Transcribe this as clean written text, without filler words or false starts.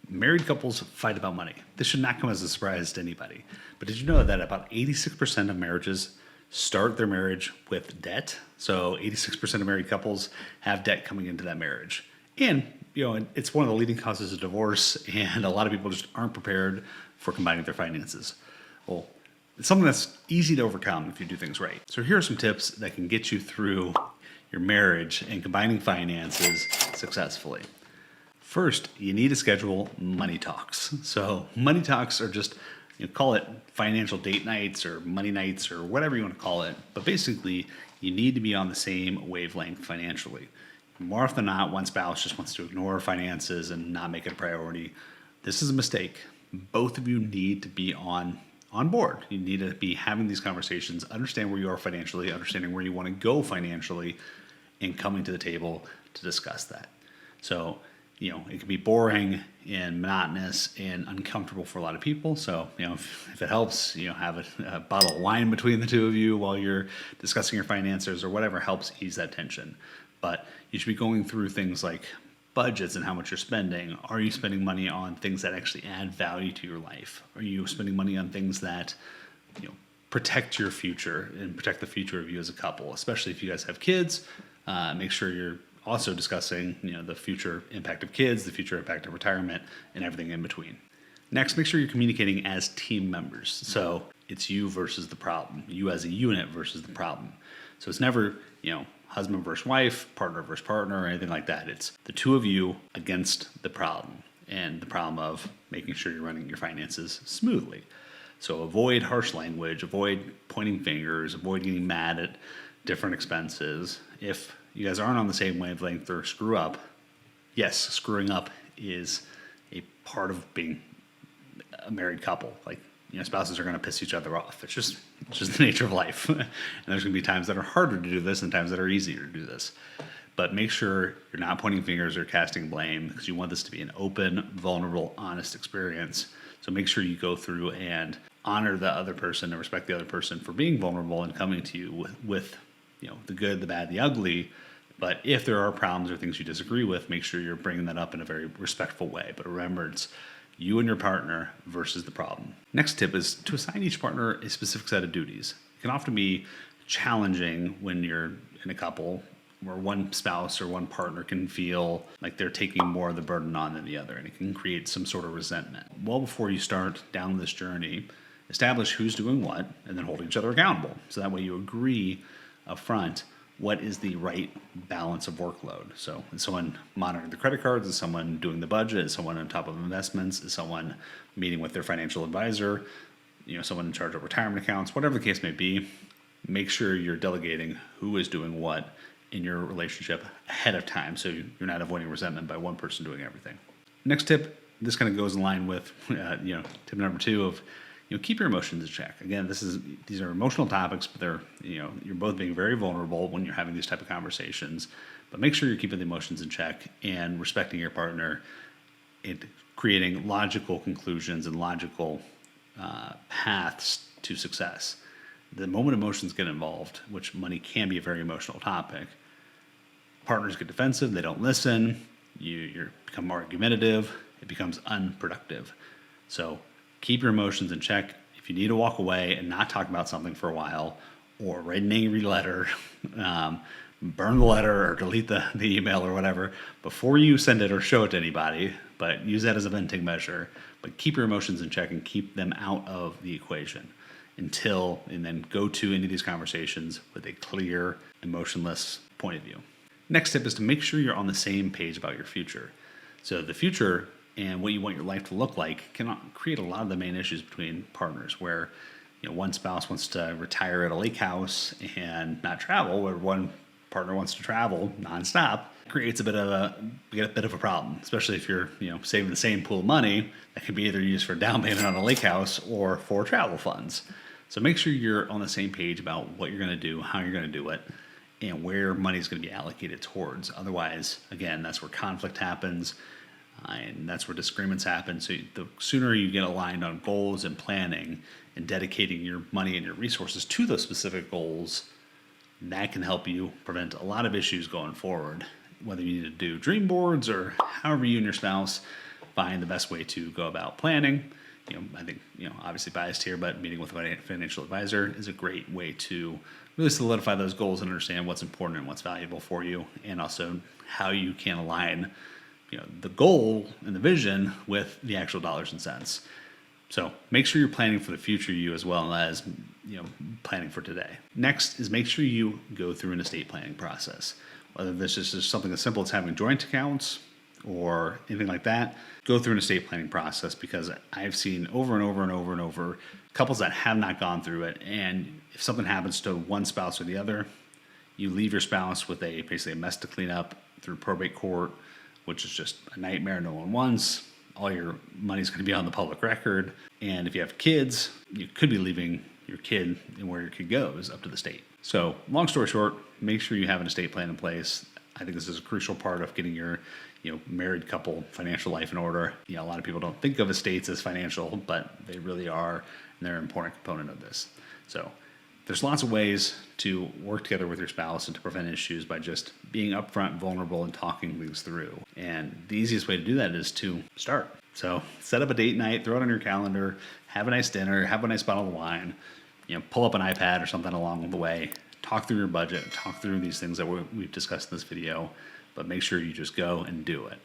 Married couples fight about money. This should not come as a surprise to anybody. But did you know that about 86% of marriages start their marriage with debt? So 86% of married couples have debt coming into that marriage. And, it's one of the leading causes of divorce, and a lot of people just aren't prepared for combining their finances. Well, it's something that's easy to overcome if you do things right. So here are some tips that can get you through your marriage and combining finances successfully. First, you need to schedule money talks. So money talks are just, call it financial date nights or money nights or whatever you want to call it. But basically, you need to be on the same wavelength financially. More often than not, one spouse just wants to ignore finances and not make it a priority. This is a mistake. Both of you need to be on board. You need to be having these conversations, understand where you are financially, understanding where you want to go financially, and coming to the table to discuss that. So, it can be boring and monotonous and uncomfortable for a lot of people. So, if it helps, have a bottle of wine between the two of you while you're discussing your finances or whatever helps ease that tension. But you should be going through things like budgets and how much you're spending. Are you spending money on things that actually add value to your life? Are you spending money on things that, protect your future and protect the future of you as a couple? Especially if you guys have kids, make sure you're also discussing, the future impact of kids, the future impact of retirement, and everything in between. Next, make sure you're communicating as team members. So it's you versus the problem, you as a unit versus the problem. So it's never, husband versus wife, partner versus partner, or anything like that. It's the two of you against the problem, and the problem of making sure you're running your finances smoothly. So avoid harsh language, avoid pointing fingers, avoid getting mad at different expenses. If you guys aren't on the same wavelength or screw up, yes, screwing up is a part of being a married couple. Like, spouses are going to piss each other off. It's just the nature of life. And there's going to be times that are harder to do this and times that are easier to do this. But make sure you're not pointing fingers or casting blame, because you want this to be an open, vulnerable, honest experience. So make sure you go through and honor the other person and respect the other person for being vulnerable and coming to you with the good, the bad, the ugly. But if there are problems or things you disagree with, make sure you're bringing that up in a very respectful way. But remember, it's you and your partner versus the problem. Next tip is to assign each partner a specific set of duties. It can often be challenging when you're in a couple where one spouse or one partner can feel like they're taking more of the burden on than the other, and it can create some sort of resentment. Well, before you start down this journey, establish who's doing what and then hold each other accountable. So that way you agree up front what is the right balance of workload. So is someone monitoring the credit cards? Is someone doing the budget? Is someone on top of investments? Is someone meeting with their financial advisor? Someone in charge of retirement accounts? Whatever the case may be, make sure you're delegating who is doing what in your relationship ahead of time, so you're not avoiding resentment by one person doing everything. Next tip, this kind of goes in line with tip number 2 of keep your emotions in check. Again, these are emotional topics, but they're you're both being very vulnerable when you're having these type of conversations. But make sure you're keeping the emotions in check and respecting your partner and creating logical conclusions and logical paths to success. The moment emotions get involved, which money can be a very emotional topic, partners get defensive, they don't listen, you become more argumentative, it becomes unproductive. So keep your emotions in check. If you need to walk away and not talk about something for a while, or write an angry letter, burn the letter or delete the email or whatever before you send it or show it to anybody, but use that as a venting measure. But keep your emotions in check and keep them out of the equation and then go to any of these conversations with a clear, emotionless point of view. Next tip is to make sure you're on the same page about your future. So the future and what you want your life to look like can create a lot of the main issues between partners, where one spouse wants to retire at a lake house and not travel, where one partner wants to travel nonstop. It creates a bit of a problem, especially if you're saving the same pool of money that can be either used for down payment on a lake house or for travel funds. So make sure you're on the same page about what you're going to do, how you're going to do it, and where money is going to be allocated towards. Otherwise, again, that's where conflict happens, and that's where disagreements happen. So the sooner you get aligned on goals and planning and dedicating your money and your resources to those specific goals, that can help you prevent a lot of issues going forward. Whether you need to do dream boards or however you and your spouse find the best way to go about planning. I think, obviously biased here, but meeting with a financial advisor is a great way to really solidify those goals and understand what's important and what's valuable for you, and also how you can align, the goal and the vision with the actual dollars and cents. So make sure you're planning for the future you as well as, planning for today. Next is make sure you go through an estate planning process. Whether this is just something as simple as having joint accounts or anything like that, go through an estate planning process, because I've seen over and over and over and over couples that have not gone through it. And if something happens to one spouse or the other, you leave your spouse with basically a mess to clean up through probate court, which is just a nightmare no one wants. All your money's going to be on the public record. And if you have kids, you could be leaving your kid and where your kid goes up to the state. So long story short, make sure you have an estate plan in place. I think this is a crucial part of getting your married couple financial life in order. A lot of people don't think of estates as financial, but they really are, and they're an important component of this. So there's lots of ways to work together with your spouse and to prevent issues by just being upfront, vulnerable, and talking things through. And the easiest way to do that is to start. So set up a date night, throw it on your calendar, have a nice dinner, have a nice bottle of wine, pull up an iPad or something along the way, talk through your budget, talk through these things that we've discussed in this video, but make sure you just go and do it.